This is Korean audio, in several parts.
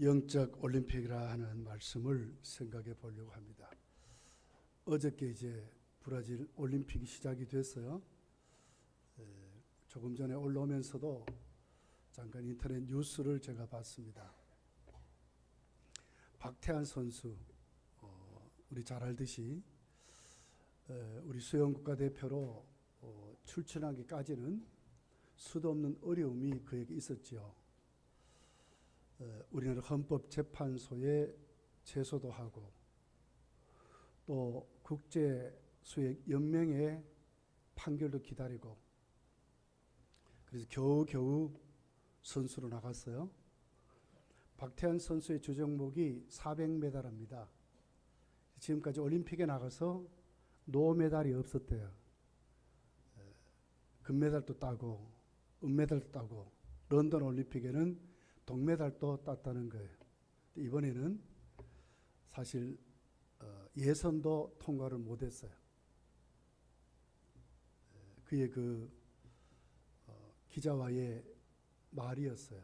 영적 올림픽이라 하는 말씀을 생각해 보려고 합니다. 어저께 이제 브라질 올림픽이 시작이 됐어요. 조금 전에 올라오면서도 잠깐 인터넷 뉴스를 제가 봤습니다. 박태환 선수, 우리 잘 알듯이 우리 수영 국가대표로 출전하기까지는 수도 없는 어려움이 그에게 있었지요. 우리나라 헌법재판소에 제소도 하고 또 국제수영연맹의 판결도 기다리고 그래서 겨우겨우 선수로 나갔어요. 박태환 선수의 주종목이 400m입니다. 지금까지 올림픽에 나가서 노메달이 없었대요. 금메달도 따고 은메달도 따고 런던 올림픽에는 동메달도 땄다는 거예요. 이번에는 사실 예선도 통과를 못했어요. 그의 기자와의 말이었어요.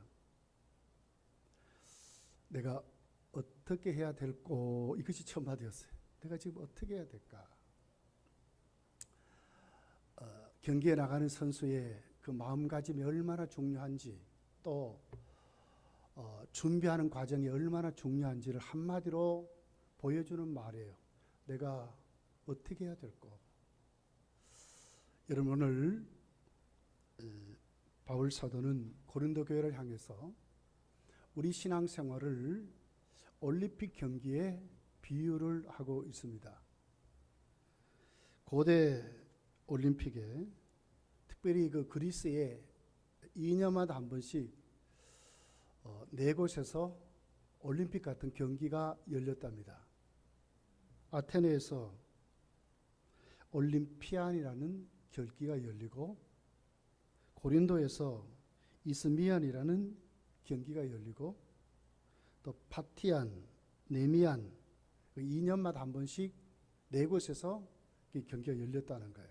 내가 어떻게 해야 될까? 이것이 첫 마디였어요. 내가 지금 어떻게 해야 될까? 경기에 나가는 선수의 그 마음가짐이 얼마나 중요한지 또 준비하는 과정이 얼마나 중요한지를 한마디로 보여주는 말이에요. 내가 어떻게 해야 될까? 여러분, 오늘 바울 사도는 고린도 교회를 향해서 우리 신앙생활을 올림픽 경기에 비유를 하고 있습니다. 고대 올림픽에 특별히 그리스에 2년마다 한 번씩 4곳에서 올림픽 같은 경기가 열렸답니다. 아테네에서 올림피안이라는 경기가 열리고 고린도에서 이스미안이라는 경기가 열리고 또 파티안, 네미안 2년마다 한 번씩 4곳에서 경기가 열렸다는 거예요.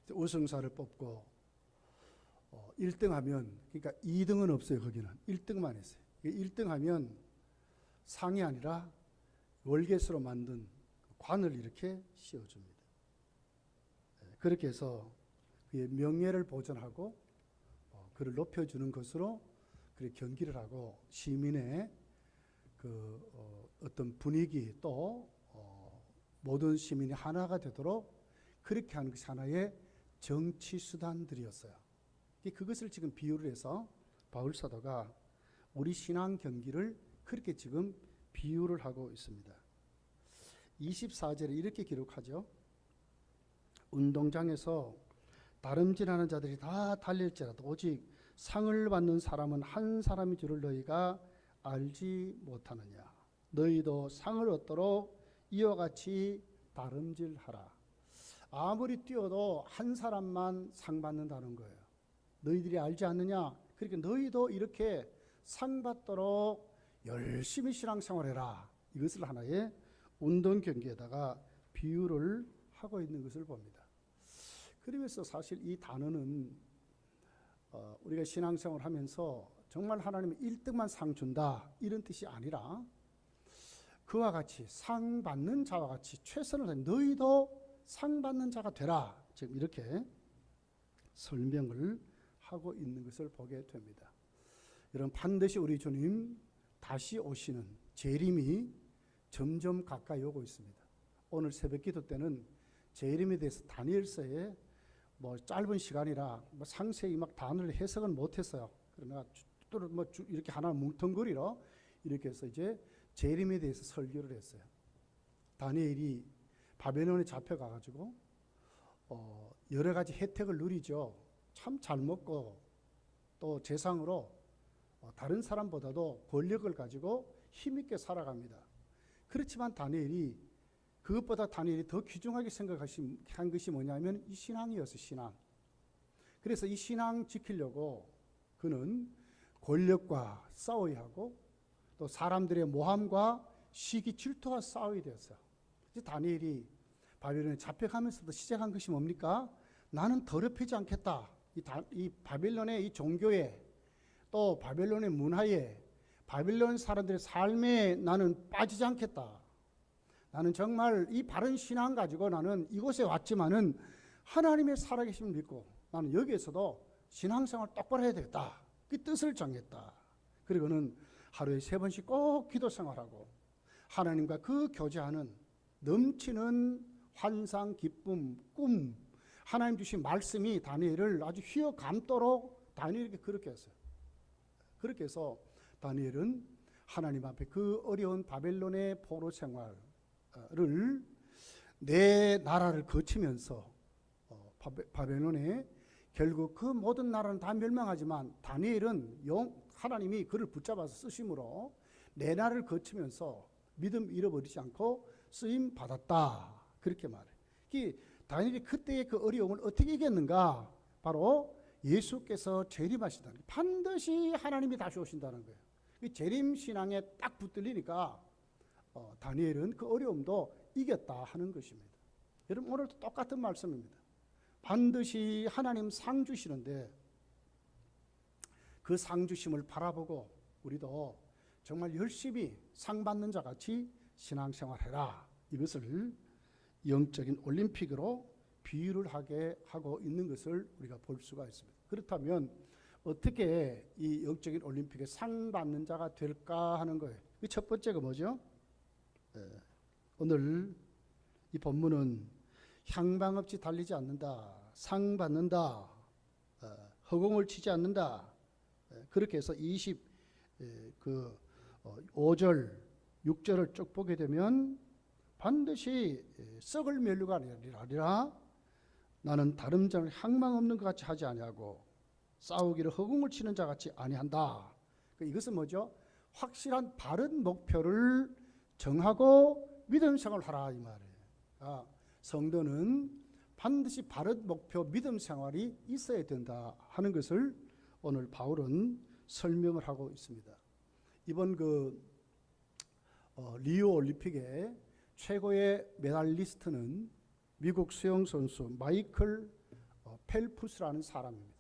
우승사를 뽑고 1등 하면, 그러니까 2등은 없어요. 거기는 1등만 했어요. 1등 하면 상이 아니라 월계수로 만든 관을 이렇게 씌워줍니다. 그렇게 해서 그의 명예를 보존하고 그를 높여주는 것으로 그렇게 경기를 하고 시민의 어떤 분위기 또 모든 시민이 하나가 되도록 그렇게 하는 것이 하나의 정치 수단들이었어요. 그것을 지금 비유를 해서 바울 사도가 우리 신앙 경기를 그렇게 지금 비유를 하고 있습니다. 24절에 이렇게 기록하죠. 운동장에서 다름질하는 자들이 다 달릴지라도 오직 상을 받는 사람은 한 사람인 줄을 너희가 알지 못하느냐. 너희도 상을 얻도록 이와 같이 다름질하라. 아무리 뛰어도 한 사람만 상 받는다는 거예요. 너희들이 알지 않느냐? 그러니까 너희도 이렇게 상 받도록 열심히 신앙생활해라. 이것을 하나의 운동 경기에다가 비유를 하고 있는 것을 봅니다. 그러면서 사실 이 단어는 우리가 신앙생활을 하면서 정말 하나님이 1등만 상 준다 이런 뜻이 아니라 그와 같이 상 받는 자와 같이 최선을 다해 너희도 상 받는 자가 되라. 지금 이렇게 설명을 하고 있는 것을 보게 됩니다. 여러분, 반드시 우리 주님 다시 오시는 재림이 점점 가까이 오고 있습니다. 오늘 새벽 기도 때는 재림에 대해서 다니엘서에 짧은 시간이라 상세히 단어를 해석은 못했어요. 그러나 이렇게 하나 뭉텅거리러 이렇게 해서 이제 재림에 대해서 설교를 했어요. 다니엘이 바벨론에 잡혀가가지고 여러 가지 혜택을 누리죠. 참 잘 먹고 또 재상으로 다른 사람보다도 권력을 가지고 힘있게 살아갑니다. 그렇지만 그것보다 다니엘이 더 귀중하게 생각한 것이 뭐냐면 이 신앙이었어요. 신앙. 그래서 이 신앙 지키려고 그는 권력과 싸워야 하고 또 사람들의 모함과 시기 질투와 싸워야 되었어요. 다니엘이 바벨론에 잡혀가면서도 시작한 것이 뭡니까? 나는 더럽히지 않겠다. 이 바벨론의 이 종교에 또 바벨론의 문화에 바빌론 사람들의 삶에 나는 빠지지 않겠다. 나는 정말 이 바른 신앙 가지고 나는 이곳에 왔지만은 하나님의 살아계심을 믿고 나는 여기에서도 신앙생활 똑바로 해야 되겠다. 그 뜻을 정했다. 그리고는 하루에 3번씩 꼭 기도 생활하고 하나님과 그 교제하는 넘치는 환상, 기쁨, 꿈, 하나님 주신 말씀이 다니엘을 아주 휘어 감도록 다니엘에게 그렇게 했어요. 그렇게 해서 다니엘은 하나님 앞에 그 어려운 바벨론의 포로 생활을 내 나라를 거치면서 바벨론에 결국 그 모든 나라는 다 멸망하지만 다니엘은 하나님이 그를 붙잡아서 쓰심으로 내 나라를 거치면서 믿음 잃어버리지 않고 쓰임 받았다. 그렇게 말해. 다니엘이 그때의 그 어려움을 어떻게 이겼는가? 바로 예수께서 재림하신다는 거예요. 반드시 하나님이 다시 오신다는 거예요. 재림 신앙에 딱 붙들리니까 다니엘은 그 어려움도 이겼다 하는 것입니다. 여러분 오늘도 똑같은 말씀입니다. 반드시 하나님 상 주시는데 그 상 주심을 바라보고 우리도 정말 열심히 상 받는 자 같이 신앙생활해라. 이것을 영적인 올림픽으로 비유를 하게 하고 있는 것을 우리가 볼 수가 있습니다. 그렇다면 어떻게 이 영적인 올림픽에 상 받는 자가 될까 하는 거예요. 첫 번째가 뭐죠? 오늘 이 본문은 향방 없이 달리지 않는다, 상 받는다, 허공을 치지 않는다. 그렇게 해서 5절, 6절을 쭉 보게 되면 반드시 썩을 면류가 아니라 나는 다른 자를 향망 없는 것 같이 하지 아니하고 싸우기를 허공을 치는 자 같이 아니한다. 이것은 뭐죠? 확실한 바른 목표를 정하고 믿음 생활을 하라 이 말이에요. 성도는 반드시 바른 목표 믿음 생활이 있어야 된다 하는 것을 오늘 바울은 설명을 하고 있습니다. 이번 리오 올림픽의 최고의 메달리스트는 미국 수영 선수 마이클 펠프스라는 사람입니다.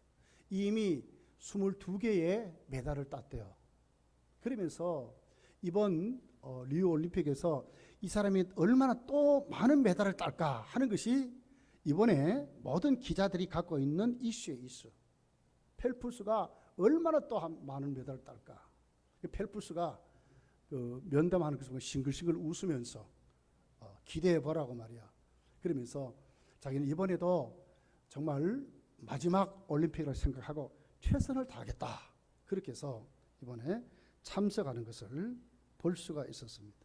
이미 22개의 메달을 땄대요. 그러면서 이번 리오 올림픽에서 이 사람이 얼마나 또 많은 메달을 딸까 하는 것이 이번에 모든 기자들이 갖고 있는 이슈예요. 이슈. 펠프스가 얼마나 또 많은 메달을 딸까. 펠프스가 면담하는 것을 싱글싱글 웃으면서 기대해 보라고 말이야. 그러면서 자기는 이번에도 정말 마지막 올림픽을 생각하고 최선을 다하겠다. 그렇게 해서 이번에 참석하는 것을 볼 수가 있었습니다.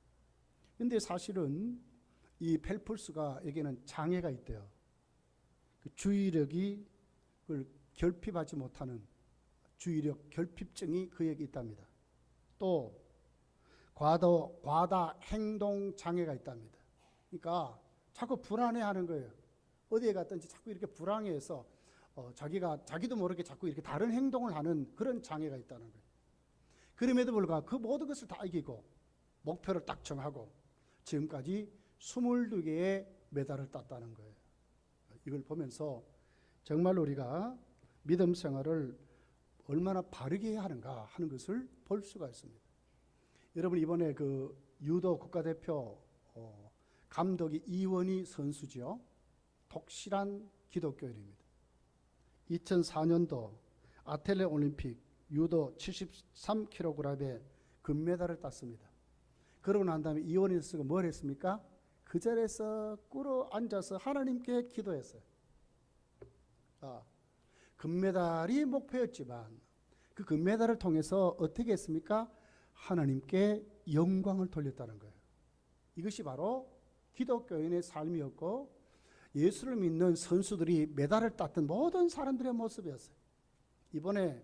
그런데 사실은 이 펠프스가에게는 장애가 있대요. 그 주의력이 그걸 결핍하지 못하는 주의력 결핍증이 그에게 있답니다. 또 과다 행동 장애가 있답니다. 그러니까 자꾸 불안해하는 거예요. 어디에 갔든지 자꾸 이렇게 불안해해서 자기도 모르게 자꾸 이렇게 다른 행동을 하는 그런 장애가 있다는 거예요. 그럼에도 불구하고 그 모든 것을 다 이기고 목표를 딱 정하고 지금까지 22개의 메달을 땄다는 거예요. 이걸 보면서 정말 우리가 믿음 생활을 얼마나 바르게 해야 하는가 하는 것을 볼 수가 있습니다. 여러분 이번에 유도 국가대표 감독이 이원희 선수죠. 독실한 기독교인입니다. 2004년도 아테네 올림픽 유도 73kg의 금메달을 땄습니다. 그러고 난 다음에 이원희 선수가 뭘 했습니까? 그 자리에서 꿇어 앉아서 하나님께 기도했어요. 금메달이 목표였지만 그 금메달을 통해서 어떻게 했습니까? 하나님께 영광을 돌렸다는 거예요. 이것이 바로 기독교인의 삶이었고 예수를 믿는 선수들이 메달을 땄던 모든 사람들의 모습이었어요. 이번에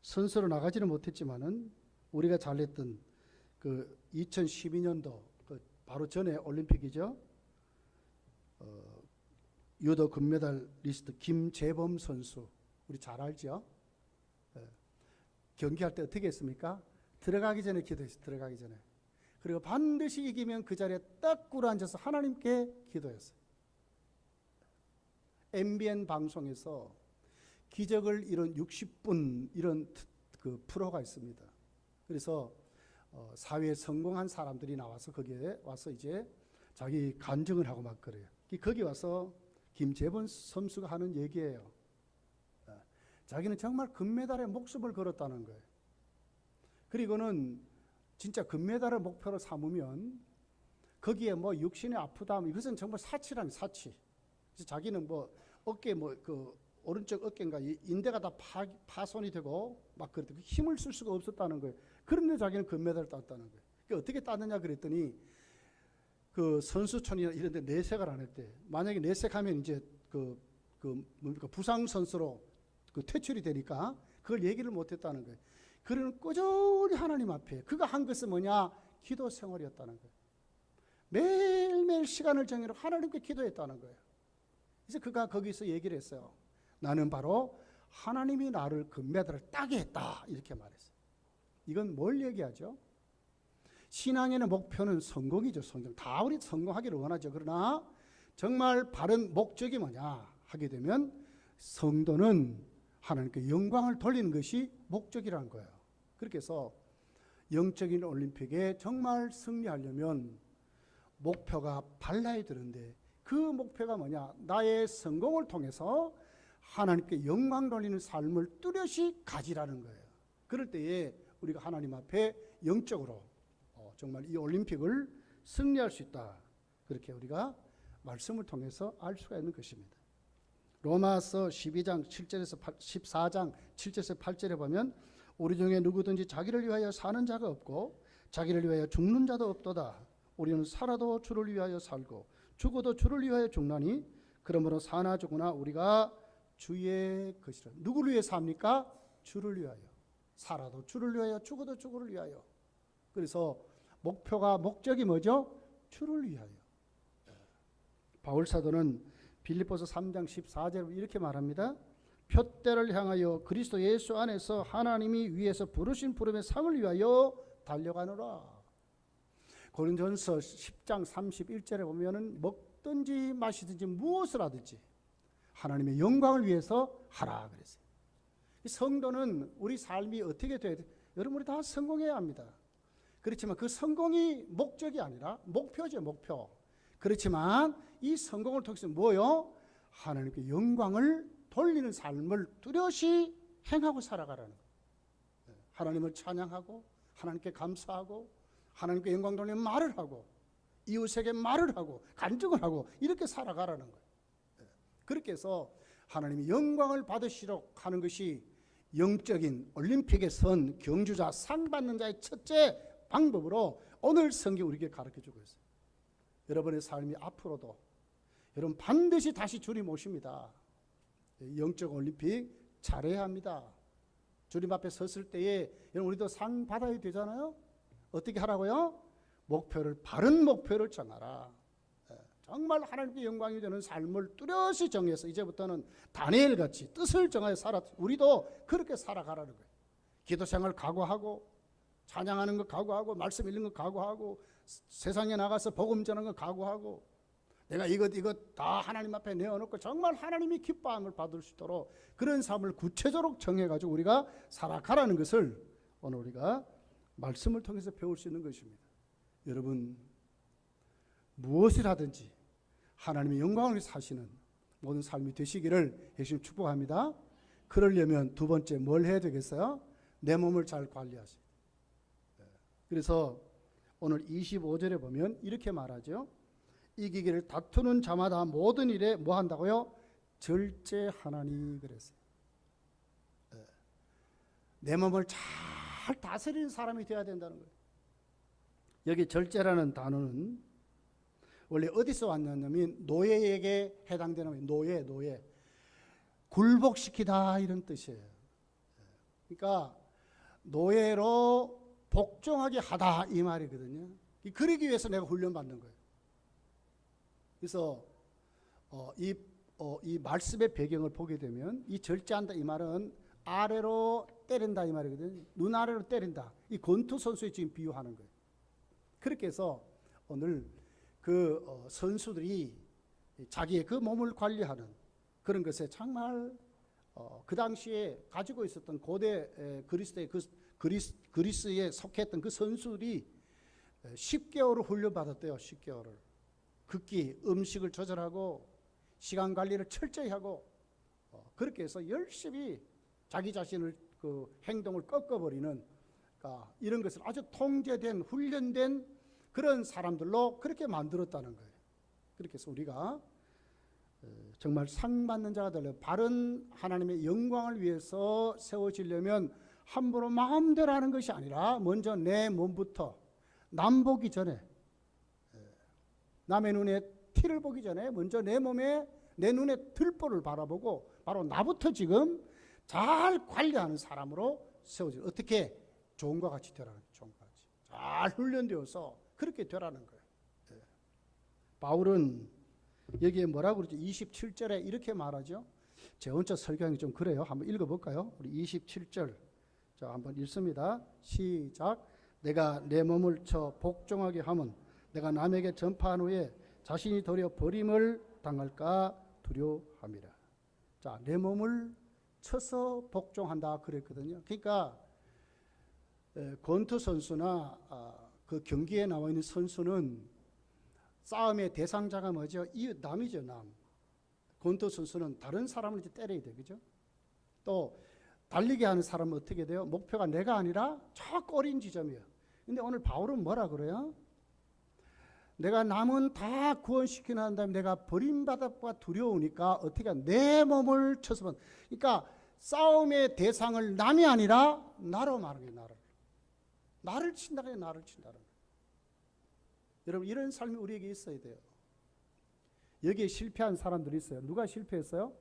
선수로 나가지는 못했지만은 우리가 잘했던 2012년도 바로 전에 올림픽이죠. 유도 금메달리스트 김재범 선수 우리 잘 알죠? 경기할 때 어떻게 했습니까? 들어가기 전에 기도했어요. 들어가기 전에. 그리고 반드시 이기면 그 자리에 딱 꿇어 앉아서 하나님께 기도했어요. MBN 방송에서 기적을 이룬 60분 이런 프로가 있습니다. 그래서 사회에 성공한 사람들이 나와서 거기에 와서 이제 자기 간증을 하고 막 그래요. 거기 와서 김재범 선수가 하는 얘기예요. 자기는 정말 금메달에 목숨을 걸었다는 거예요. 그리고는 진짜 금메달을 목표로 삼으면 거기에 뭐 육신이 아프다, 이것은 정말 사치라는 사치. 그래서 자기는 뭐 어깨 그 오른쪽 어깨인가 인대가 다 파손이 되고 막 그랬대. 힘을 쓸 수가 없었다는 거예요. 그런데 자기는 금메달을 땄다는 거예요. 어떻게 땄느냐 그랬더니 그 선수촌이나 이런 데 내색을 안 했대. 만약에 내색하면 이제 뭡니까 부상 선수로 퇴출이 되니까 그걸 얘기를 못 했다는 거예요. 그는 꾸준히 하나님 앞에 그가 한 것은 뭐냐? 기도 생활이었다는 거예요. 매일매일 시간을 정해서 하나님께 기도했다는 거예요. 그래서 그가 거기서 얘기를 했어요. 나는 바로 하나님이 나를 금메달을 따게 했다, 이렇게 말했어요. 이건 뭘 얘기하죠? 신앙의 목표는 성공이죠. 성공. 다 우리 성공하기를 원하죠. 그러나 정말 바른 목적이 뭐냐 하게 되면 성도는 하나님께 영광을 돌리는 것이 목적이라는 거예요. 그렇게 해서 영적인 올림픽에 정말 승리하려면 목표가 발라야 되는데 그 목표가 뭐냐? 나의 성공을 통해서 하나님께 영광 돌리는 삶을 뚜렷이 가지라는 거예요. 그럴 때에 우리가 하나님 앞에 영적으로 정말 이 올림픽을 승리할 수 있다. 그렇게 우리가 말씀을 통해서 알 수가 있는 것입니다. 로마서 12장 7절에서 14장 7절에서 8절에 보면 우리 중에 누구든지 자기를 위하여 사는 자가 없고 자기를 위하여 죽는 자도 없도다. 우리는 살아도 주를 위하여 살고 죽어도 주를 위하여 죽나니 그러므로 사나 죽으나 우리가 주의 것이라. 누구를 위해 삽니까? 주를 위하여. 살아도 주를 위하여 죽어도 주를 위하여. 그래서 목적이 뭐죠? 주를 위하여. 바울 사도는 빌립보서 3장 14절 이렇게 말합니다. 표대를 향하여 그리스도 예수 안에서 하나님이 위에서 부르신 부름의 상을 위하여 달려가노라. 고린도전서 10장 31절에 보면은 먹든지 마시든지 무엇을 하든지 하나님의 영광을 위해서 하라 그랬어요. 성도는 우리 삶이 어떻게 돼야 돼? 여러분 우리 다 성공해야 합니다. 그렇지만 그 성공이 목적이 아니라 목표죠, 목표. 그렇지만 이 성공을 통해서 뭐요? 하나님께 영광을 돌리는 삶을 뚜렷이 행하고 살아가라는 거예요. 하나님을 찬양하고 하나님께 감사하고 하나님께 영광 돌리는 말을 하고 이웃에게 말을 하고 간증을 하고 이렇게 살아가라는 거예요. 그렇게 해서 하나님이 영광을 받으시도록 하는 것이 영적인 올림픽에 선 경주자 상 받는 자의 첫째 방법으로 오늘 성경 우리에게 가르쳐주고 있어요. 여러분의 삶이 앞으로도 여러분 반드시 다시 주님 오십니다. 영적 올림픽 잘해야 합니다. 주님 앞에 섰을 때에 여러분 우리도 상 받아야 되잖아요. 어떻게 하라고요? 바른 목표를 정하라. 정말 하나님께 영광이 되는 삶을 뚜렷이 정해서 이제부터는 다니엘같이 뜻을 정하여 우리도 그렇게 살아가라는 거예요. 기도생활 각오하고 찬양하는 거 각오하고 말씀 읽는 거 각오하고 세상에 나가서 복음 전하는 거 각오하고 내가 이것 다 하나님 앞에 내어놓고 정말 하나님이 기뻐함을 받을 수 있도록 그런 삶을 구체적으로 정해가지고 우리가 살아가라는 것을 오늘 우리가 말씀을 통해서 배울 수 있는 것입니다. 여러분 무엇을 하든지 하나님의 영광을 위해서 사시는 모든 삶이 되시기를 예수님 축복합니다. 그러려면 두 번째 뭘 해야 되겠어요? 내 몸을 잘 관리하세요. 그래서 오늘 25절에 보면 이렇게 말하죠. 이기기를 다투는 자마다 모든 일에 뭐 한다고요? 절제하나니 그랬어요. 내 몸을 잘 다스리는 사람이 되어야 된다는 거예요. 여기 절제라는 단어는 원래 어디서 왔냐면 노예에게 해당되는 거예요. 노예. 굴복시키다 이런 뜻이에요. 그러니까 노예로 복종하게 하다 이 말이거든요. 그러기 위해서 내가 훈련받는 거예요. 그래서 이 말씀의 배경을 보게 되면 이 절제한다 이 말은 아래로 때린다 이 말이거든요. 눈 아래로 때린다. 이 권투 선수에 지금 비유하는 거예요. 그렇게 해서 오늘 그 선수들이 자기의 그 몸을 관리하는 그런 것에 정말 그 당시에 가지고 있었던 고대 그리스도의 그리스에 속했던 그 선수들이 10개월을 훈련받았대요. 10개월을. 극기 음식을 조절하고 시간 관리를 철저히 하고 그렇게 해서 열심히 자기 자신을 그 행동을 꺾어버리는 이런 것을 아주 통제된 훈련된 그런 사람들로 그렇게 만들었다는 거예요. 그렇게 해서 우리가 정말 상 받는 자가 되려 바른 하나님의 영광을 위해서 세워지려면 함부로 마음대로 하는 것이 아니라 먼저 내 몸부터 남 보기 전에 남의 눈에 티를 보기 전에 먼저 내 몸에 내 눈에 들보를 바라보고 바로 나부터 지금 잘 관리하는 사람으로 세워져. 어떻게? 종과 같이 되라는 거예요. 종과 같이. 잘 훈련되어서 그렇게 되라는 거예요. 바울은 여기에 뭐라고 그러죠? 27절에 이렇게 말하죠. 제 혼자 설교하기 좀 그래요. 한번 읽어볼까요? 우리 27절. 자, 한번 읽습니다. 시작. 내가 내 몸을 쳐 복종하게 하면 내가 남에게 전파한 후에 자신이 도리어 버림을 당할까 두려워함이라. 자, 내 몸을 쳐서 복종한다 그랬거든요. 그러니까 권투 선수나 그 경기에 나와 있는 선수는 싸움의 대상자가 뭐죠? 이 남이죠, 남. 권투 선수는 다른 사람을 이제 때려야 돼, 그죠? 또 달리기 하는 사람은 어떻게 돼요? 목표가 내가 아니라 저 꼬린 지점이에요. 근데 오늘 바울은 뭐라 그래요? 내가 남은 다 구원시키고 난 다음에 내가 버림받을까 두려우니까 어떻게 내 몸을 쳐서 그러니까 싸움의 대상을 남이 아니라 나로 말하는 거예요. 나를 친다는 거예요. 나를 친다는 거예요. 여러분 이런 삶이 우리에게 있어야 돼요. 여기에 실패한 사람들이 있어요. 누가 실패했어요?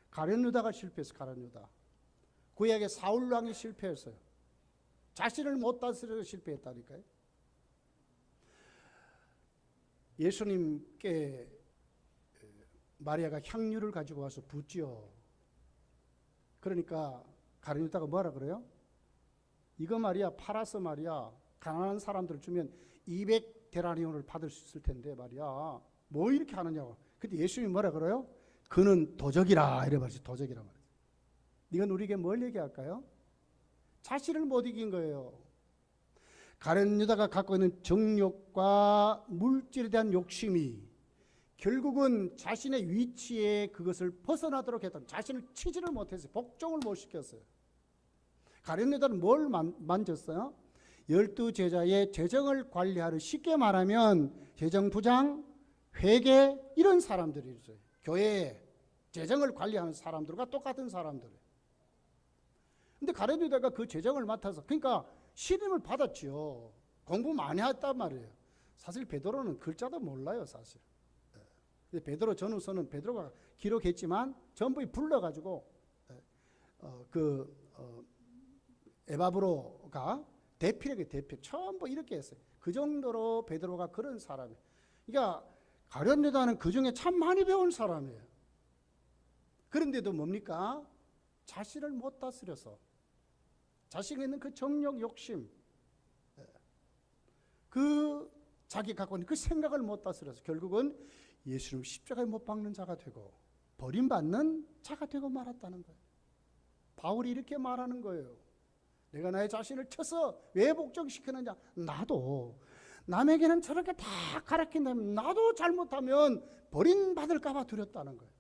가룟 유다가 실패했어요. 가룟 유다. 구약의 사울 왕이 실패했어요. 자신을 못 다스려서 실패했다니까요. 예수님께 마리아가 향유를 가지고 와서 붓지요. 그러니까 가룟 유다가 뭐라 그래요? 이거 말이야 팔아서 말이야 가난한 사람들 주면 200데나리온을 받을 수 있을 텐데 말이야 뭐 이렇게 하느냐고. 근데 예수님이 뭐라 그래요? 그는 도적이라 이래 말이지. 도적이라 말이지. 이건 우리에게 뭘 얘기할까요? 자신을 못 이긴 거예요. 가룟 유다가 갖고 있는 정욕과 물질에 대한 욕심이 결국은 자신의 위치에 그것을 벗어나도록 했던, 자신을 치지를 못했어요. 복종을 못 시켰어요. 가룟 유다는 뭘 만졌어요? 12제자의 재정을 관리하는, 쉽게 말하면 재정부장, 회계 이런 사람들이 있어요. 교회에 재정을 관리하는 사람들과 똑같은 사람들이에요. 근데 가룟 유다가 그 재정을 맡아서, 그러니까 신임을 받았지요. 공부 많이 했단 말이에요. 사실 베드로는 글자도 몰라요, 사실. 베드로 전후서는 베드로가 기록했지만 전부 불러가지고 에바브로가 대필에게 대필 전부 이렇게 했어요. 그 정도로 베드로가 그런 사람이에요. 그러니까 가룟 유다는 그 중에 참 많이 배운 사람이에요. 그런데도 뭡니까? 자신을 못 다스려서 자신이 있는 그 정욕 욕심, 그 자기 갖고 있는 그 생각을 못 다스려서 결국은 예수님 십자가에 못 박는 자가 되고 버림받는 자가 되고 말았다는 거예요. 바울이 이렇게 말하는 거예요. 내가 나의 자신을 쳐서 왜 복종시키느냐? 나도 남에게는 저렇게 다 가르친다면 나도 잘못하면 버림받을까 봐 두렵다는 거예요.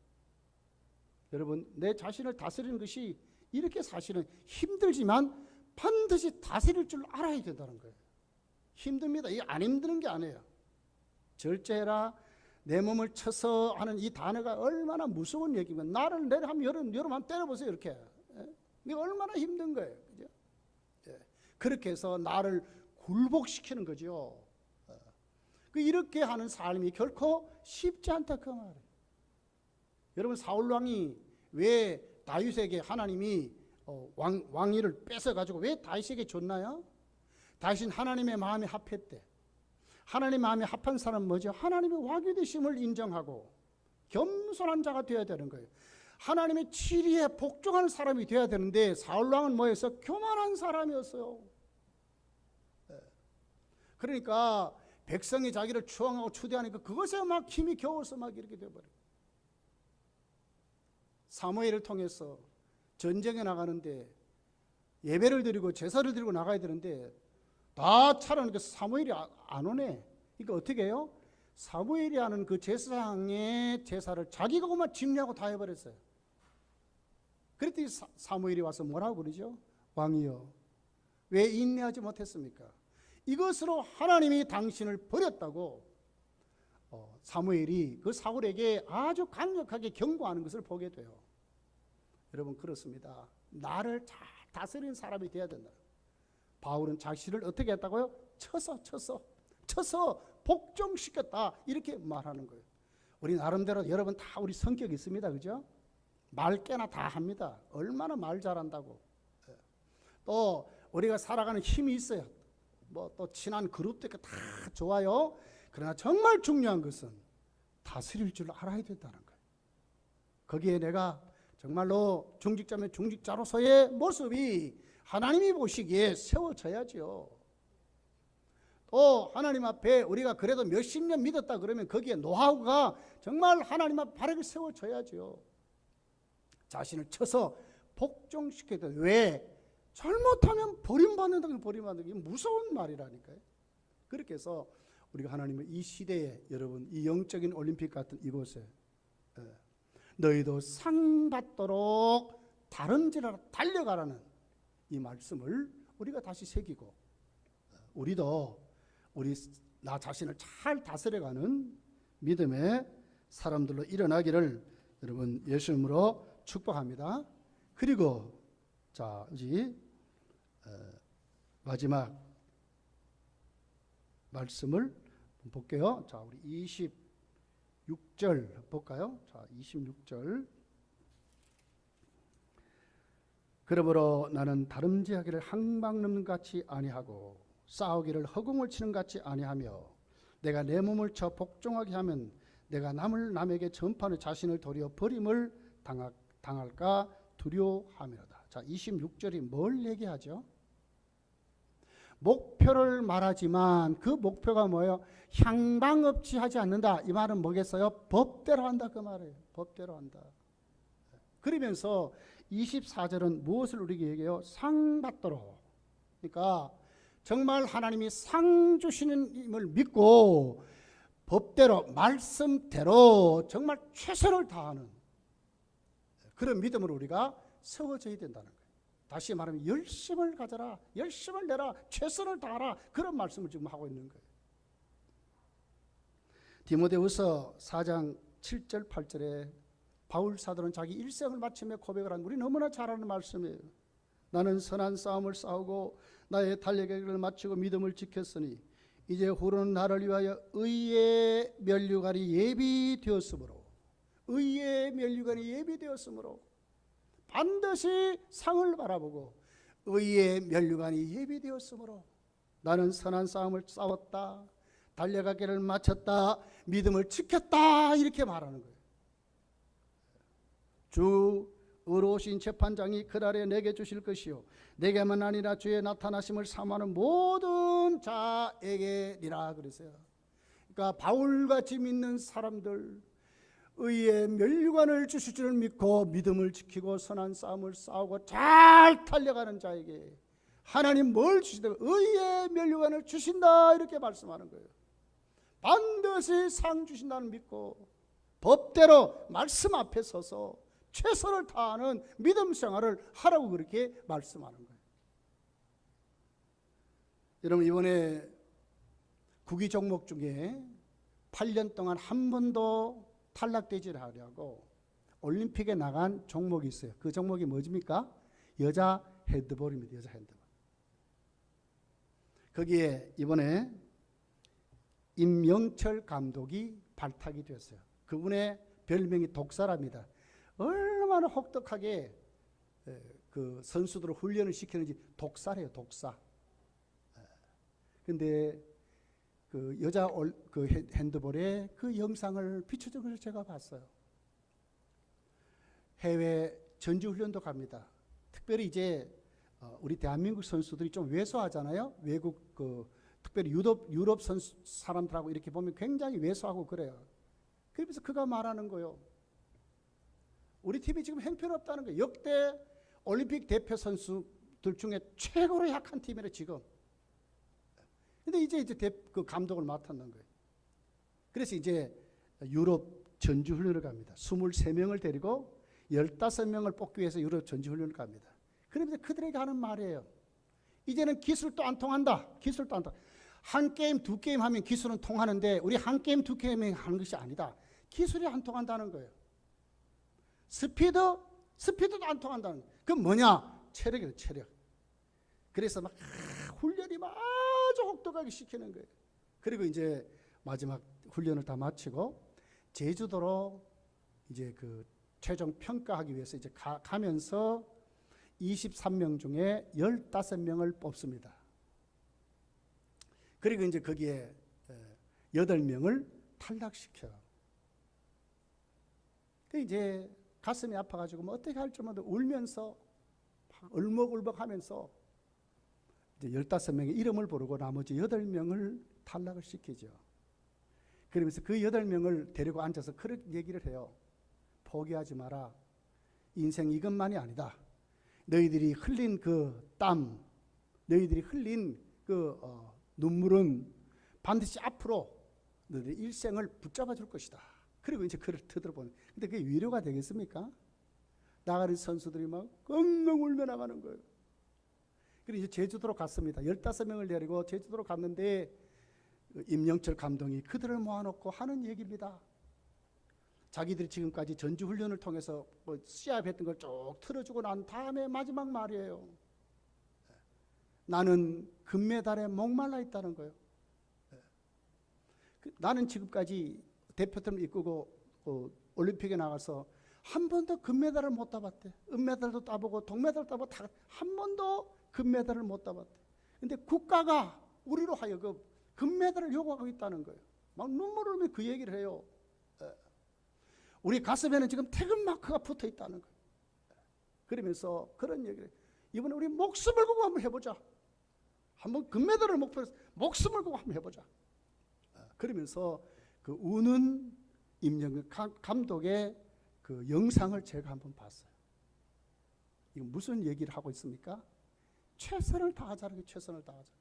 여러분, 내 자신을 다스리는 것이 이렇게 사실은 힘들지만 반드시 다스릴 줄 알아야 된다는 거예요. 힘듭니다. 이게 안 힘드는 게 아니에요. 절제해라, 내 몸을 쳐서 하는 이 단어가 얼마나 무서운 얘기면, 나를 내려 하면 여러분 한번 때려보세요. 이렇게. 이게 얼마나 힘든 거예요. 그죠? 그렇게 해서 나를 굴복시키는 거죠. 이렇게 하는 삶이 결코 쉽지 않다 그 말이에요. 여러분, 사울 왕이 왜 다윗에게 하나님이 왕위를 뺏어가지고 왜 다윗에게 줬나요? 다윗은 하나님의 마음에 합했대. 하나님의 마음에 합한 사람은 뭐죠? 하나님의 왕이 되심을 인정하고 겸손한 자가 되어야 되는 거예요. 하나님의 치리에 복종하는 사람이 되어야 되는데 사울 왕은 뭐였어? 교만한 사람이었어요. 그러니까 백성이 자기를 추앙하고 추대하니까 그것에 막 힘이 겨워서 막 이렇게 되어버려요. 사무엘을 통해서 전쟁에 나가는데 예배를 드리고 제사를 드리고 나가야 되는데 다 차려놓으니까 사무엘이 안 오네. 그러니까 어떻게 해요? 사무엘이 하는 그 제사장의 제사를 자기가 그만 집례하고 다 해버렸어요. 그랬더니 사무엘이 와서 뭐라고 그러죠? 왕이여, 왜 인내하지 못했습니까? 이것으로 하나님이 당신을 버렸다고 사무엘이 그 사울에게 아주 강력하게 경고하는 것을 보게 돼요. 여러분, 그렇습니다. 나를 잘 다스리는 사람이 되어야 된다. 바울은 자신을 어떻게 했다고요? 쳐서 복종시켰다, 이렇게 말하는 거예요. 우리 나름대로 여러분 다 우리 성격이 있습니다. 그죠? 말 깨나 다 합니다. 얼마나 말 잘한다고. 또 우리가 살아가는 힘이 있어요. 뭐 또 친한 그룹도 있고 다 좋아요. 그러나 정말 중요한 것은 다스릴 줄 알아야 된다는 거예요. 거기에 내가 정말로 중직자면 중직자로서의 모습이 하나님이 보시기에 세워져야죠. 또 하나님 앞에 우리가 그래도 몇십 년 믿었다 그러면 거기에 노하우가 정말 하나님 앞에 바르게 세워져야죠. 자신을 쳐서 복종시켜야 돼. 왜? 잘못하면 버림받는다. 버림받는 게 무서운 말이라니까요. 그렇게 해서 우리가 하나님의 이 시대에, 여러분, 이 영적인 올림픽 같은 이곳에 너희도 상 받도록 다름질하라, 달려가라는 이 말씀을 우리가 다시 새기고, 우리도 나 자신을 잘 다스려가는 믿음의 사람들로 일어나기를 여러분 예수님으로 축복합니다. 그리고 자, 이제 마지막 말씀을 볼게요. 자, 우리 26절 볼까요? 자, 26절. 그러므로 나는 다름질하기를 항방넘는 같이 아니하고 싸우기를 허공을 치는 같이 아니하며 내가 내 몸을 쳐 복종하게 하면 내가 남에게 전파하는 자신을 도리어 버림을 당할까 두려워함이로다. 자, 26절이 뭘 얘기하죠? 목표를 말하지만 그 목표가 뭐예요? 향방없이 하지 않는다. 이 말은 뭐겠어요? 법대로 한다, 그 말이에요. 법대로 한다. 그러면서 24절은 무엇을 우리에게 얘기해요? 상 받도록. 그러니까 정말 하나님이 상 주시는 힘을 믿고 법대로, 말씀대로 정말 최선을 다하는 그런 믿음으로 우리가 세워져야 된다는 거예요. 다시 말하면 열심을 가져라, 열심을 내라, 최선을 다하라, 그런 말씀을 지금 하고 있는 거예요. 디모데후서 4장 7절 8절에 바울 사도는 자기 일생을 마치며 고백을 한, 우리 너무나 잘 아는 말씀이에요. 나는 선한 싸움을 싸우고 나의 달려가기를 마치고 믿음을 지켰으니 이제 후로는 나를 위하여 의의 면류관이 예비되었으므로, 의의 면류관이 예비되었으므로 반드시 상을 바라보고 의의 면류관이 예비되었으므로 나는 선한 싸움을 싸웠다, 달려가기를 마쳤다, 믿음을 지켰다, 이렇게 말하는 거예요. 주 의로우신 재판장이 그날에 내게 주실 것이요 내게만 아니라 주의 나타나심을 사모하는 모든 자에게니라 그랬어요. 그러니까 바울같이 믿는 사람들, 의의 면류관을 주실 줄 믿고 믿음을 지키고 선한 싸움을 싸우고 잘 달려가는 자에게 하나님 뭘 주시다? 의의 면류관을 주신다, 이렇게 말씀하는 거예요. 반드시 상 주신다는 믿고 법대로 말씀 앞에 서서 최선을 다하는 믿음 생활을 하라고 그렇게 말씀하는 거예요. 여러분, 이번에 구기 종목 중에 8년 동안 한 번도 탈락되지 않으려고 올림픽에 나간 종목이 있어요. 그 종목이 뭐입니까? 여자 핸드볼입니다. 여자 핸드볼. 거기에 이번에 임영철 감독이 발탁이 됐어요. 그분의 별명이 독사랍니다. 얼마나 혹독하게 그 선수들을 훈련을 시키는지 독사래요, 독사. 근데 그 여자 그 핸드볼의 그 영상을 비춰준 것을 제가 봤어요. 해외 전지훈련도 갑니다. 특별히 이제 우리 대한민국 선수들이 좀 왜소하잖아요. 외국 특별히 유럽 선수 사람들하고 이렇게 보면 굉장히 왜소하고 그래요. 그래서 그가 말하는 거요. 우리 팀이 지금 형편없다는 거예요. 역대 올림픽 대표 선수 팀들 중에 최고로 약한 팀이래 지금. 근데 이제 그 감독을 맡았는 거예요. 그래서 이제 유럽 전지훈련을 갑니다. 23명을 데리고 15명을 뽑기 위해서 유럽 전지훈련을 갑니다. 그러면서 그들에게 하는 말이에요. 이제는 기술도 안 통한다. 기술도 안 통한다. 한 게임, 두 게임 하면 기술은 통하는데 우리 한 게임, 두 게임 하는 것이 아니다. 기술이 안 통한다는 거예요. 스피드도 안 통한다는 거예요. 그건 뭐냐? 체력이에요, 체력. 그래서 막 훈련이 아주 혹독하게 시키는 거예요. 그리고 이제 마지막 훈련을 다 마치고 제주도로 이제 그 최종 평가하기 위해서 이제 가면서 23명 중에 15명을 뽑습니다. 그리고 이제 거기에 8명을 탈락시켜요. 그 이제 가슴이 아파가지고 뭐 어떻게 할 줄 모르고 울면서 울먹울먹 하면서 이제 15명의 이름을 부르고 나머지 8명을 탈락을 시키죠. 그러면서 그 8명을 데리고 앉아서 그렇게 얘기를 해요. 포기하지 마라. 인생 이것만이 아니다. 너희들이 흘린 그 땀, 너희들이 흘린 그 눈물은 반드시 앞으로 너희들의 일생을 붙잡아 줄 것이다. 그리고 이제 그를 들어보는. 근데 그게 위로가 되겠습니까? 나가는 선수들이 막 엉엉 울며 나가는 거예요. 그리고 이제 제주도로 갔습니다. 15명을 데리고 제주도로 갔는데 임영철 감독이 그들을 모아놓고 하는 얘기입니다. 자기들이 지금까지 전지훈련을 통해서 뭐 시합했던 걸 쭉 틀어주고 난 다음에 마지막 말이에요. 나는 금메달에 목말라 있다는 거예요. 나는 지금까지 대표팀을 이끌고 올림픽에 나가서 한 번도 금메달을 못 따봤대. 은메달도 따보고 동메달도 따보고 다 한 번도 금메달을 못 따봤대. 근데 국가가 우리로 하여금 금메달을 요구하고 있다는 거예요. 막 눈물을 흘리며 그 얘기를 해요. 우리 가슴에는 지금 태극마크가 붙어 있다는 거예요. 그러면서 그런 얘기를 해요. 이번에 우리 목숨을 걸고 한번 해보자. 한번 금메달을 목표로 해서 목숨을 걸고 한번 해보자. 그러면서 그 우는 임영근 감독의 그 영상을 제가 한번 봤어요. 이거 무슨 얘기를 하고 있습니까? 최선을 다하자는 게 최선을 다하자.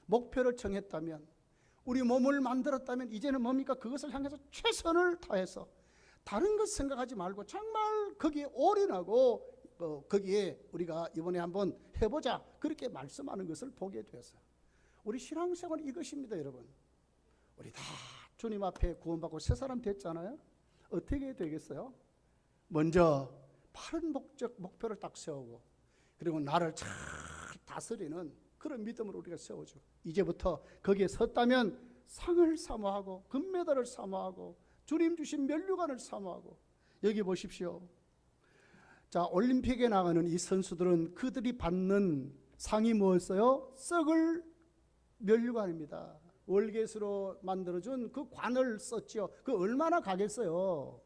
목표를 정했다면, 우리 몸을 만들었다면 이제는 뭡니까? 그것을 향해서 최선을 다해서 다른 것 생각하지 말고 정말 거기에 올인하고 거기에 우리가 이번에 한번 해보자. 그렇게 말씀하는 것을 보게 되었어요. 우리 신앙생활은 이것입니다, 여러분. 우리 다 주님 앞에 구원받고 새 사람 됐잖아요. 어떻게 되겠어요? 먼저 바른 목표를 딱 세우고, 그리고 나를 잘 다스리는 그런 믿음으로 우리가 세워줘. 이제부터 거기에 섰다면 상을 사모하고 금메달을 사모하고 주님 주신 면류관을 사모하고. 여기 보십시오. 자, 올림픽에 나가는 이 선수들은 그들이 받는 상이 뭐였어요? 썩을 면류관입니다. 월계수로 만들어준 그 관을 썼죠. 그 얼마나 가겠어요.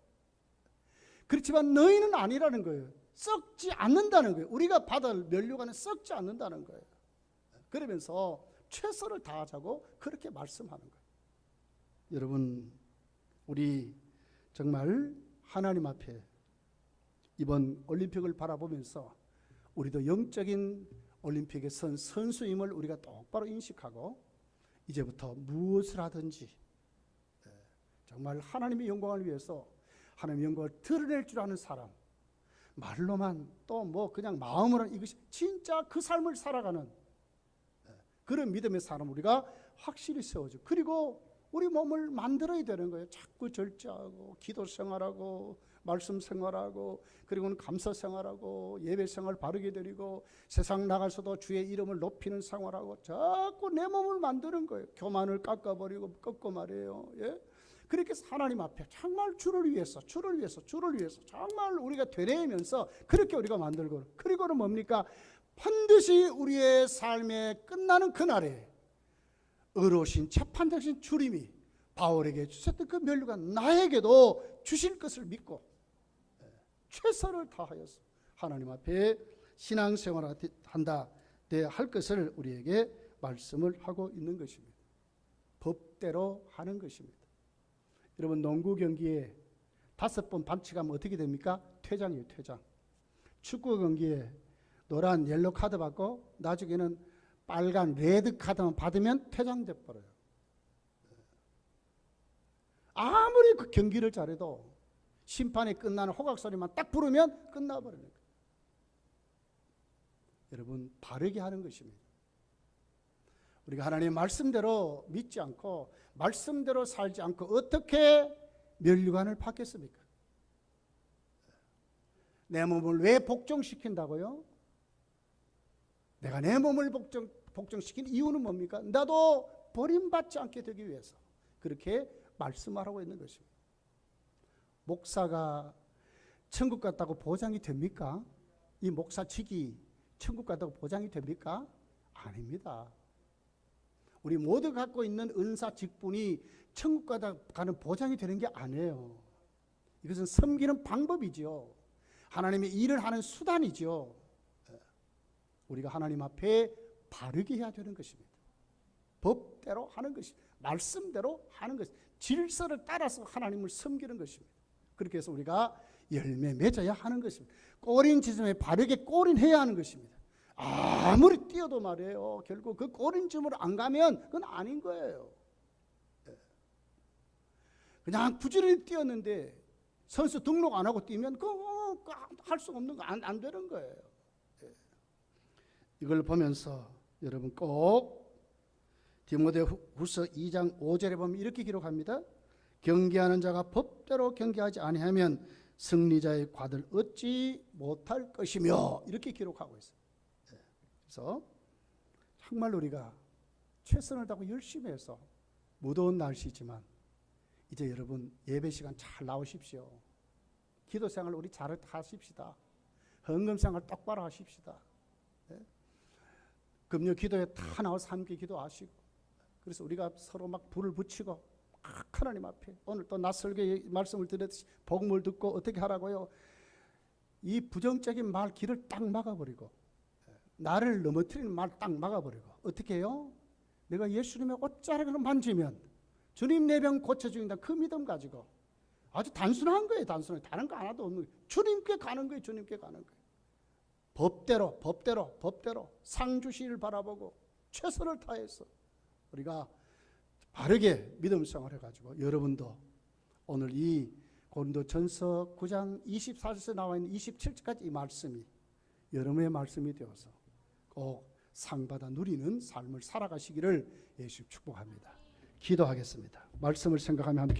그렇지만 너희는 아니라는 거예요. 썩지 않는다는 거예요. 우리가 받을 면류관은 썩지 않는다는 거예요. 그러면서 최선을 다하자고 그렇게 말씀하는 거예요. 여러분, 우리 정말 하나님 앞에 이번 올림픽을 바라보면서 우리도 영적인 올림픽에 선 선수임을 우리가 똑바로 인식하고 이제부터 무엇을 하든지 정말 하나님의 영광을 위해서 하나님의 영광을 드러낼 줄 아는 사람, 말로만 또 뭐 그냥 마음으로 이것이 진짜 그 삶을 살아가는 그런 믿음의 사람 우리가 확실히 세워줘. 그리고 우리 몸을 만들어야 되는 거예요. 자꾸 절제하고 기도 생활하고 말씀 생활하고 그리고는 감사 생활하고 예배 생활 바르게 드리고 세상 나가서도 주의 이름을 높이는 생활하고 자꾸 내 몸을 만드는 거예요. 교만을 깎아버리고 꺾고 말이에요. 예? 그렇게 해서 하나님 앞에 정말 주를 위해서 정말 우리가 되뇌면서 그렇게 우리가 만들고, 그리고는 뭡니까? 반드시 우리의 삶에 끝나는 그날에 의로우신 재판장신 주님이 바울에게 주셨던 그 면류관 나에게도 주실 것을 믿고 최선을 다하여서 하나님 앞에 신앙생활을 한다 할 것을 우리에게 말씀을 하고 있는 것입니다. 법대로 하는 것입니다. 여러분, 농구 경기에 5번 반칙하면 어떻게 됩니까? 퇴장이에요, 퇴장. 축구 경기에 노란 옐로 카드 받고 나중에는 빨간 레드 카드만 받으면 퇴장돼 버려요. 아무리 그 경기를 잘해도 심판이 끝나는 호각 소리만 딱 부르면 끝나버리는 거예요. 여러분, 바르게 하는 것입니다. 우리가 하나님의 말씀대로 믿지 않고 말씀대로 살지 않고 어떻게 면류관을 받겠습니까? 내 몸을 왜 복종시킨다고요? 내가 내 몸을 복종시킨 이유는 뭡니까? 나도 버림받지 않게 되기 위해서 그렇게 말씀하라고 있는 것입니다. 목사가 천국 갔다고 보장이 됩니까? 이 목사직이 천국 갔다고 보장이 됩니까? 아닙니다. 우리 모두 갖고 있는 은사 직분이 천국 가는 보장이 되는 게 아니에요. 이것은 섬기는 방법이죠. 하나님의 일을 하는 수단이죠. 우리가 하나님 앞에 바르게 해야 되는 것입니다. 법대로 하는 것입니다. 말씀대로 하는 것입니다. 질서를 따라서 하나님을 섬기는 것입니다. 그렇게 해서 우리가 열매 맺어야 하는 것입니다. 꼬린 지점에 바르게 꼬린해야 하는 것입니다. 아무리 뛰어도 말이에요. 결국 그 꼬린쯤으로 안 가면 그건 아닌 거예요. 그냥 부지런히 뛰었는데 선수 등록 안 하고 뛰면 그거 할 수 없는 거 안 되는 거예요. 이걸 보면서 여러분 꼭 디모데후서 2장 5절에 보면 이렇게 기록합니다. 경계하는 자가 법대로 경계하지 아니하면 승리자의 과를 얻지 못할 것이며 이렇게 기록하고 있어요. 그래서 정말 우리가 최선을 다하고 열심히 해서 무더운 날씨지만 이제 여러분 예배 시간 잘 나오십시오. 기도 생활 우리 잘 하십시다. 헌금 생활 똑바로 하십시다. 금요 기도에 다 나와서 함께 기도하시고 그래서 우리가 서로 막 불을 붙이고 하나님 앞에 오늘 또 낯설게 말씀을 드렸듯이 복음을 듣고 어떻게 하라고요? 이 부정적인 말 길을 딱 막아버리고 나를 넘어뜨리는 말 딱 막아버리고 어떻게 해요? 내가 예수님의 옷자락을 만지면 주님 내 병 고쳐주신다 그 믿음 가지고 아주 단순한 거예요. 단순한 다른 거 하나도 없는 거예요. 주님께 가는 거예요. 주님께 가는 거예요. 법대로 상 주시를 바라보고 최선을 다해서 우리가 바르게 믿음 생활을 해가지고 여러분도 오늘 이 고린도전서 9장 24절에 나와 있는 27절까지 이 말씀이 여러분의 말씀이 되어서 꼭 상받아 누리는 삶을 살아가시기를 예수 축복합니다. 기도하겠습니다. 말씀을 생각하며 함께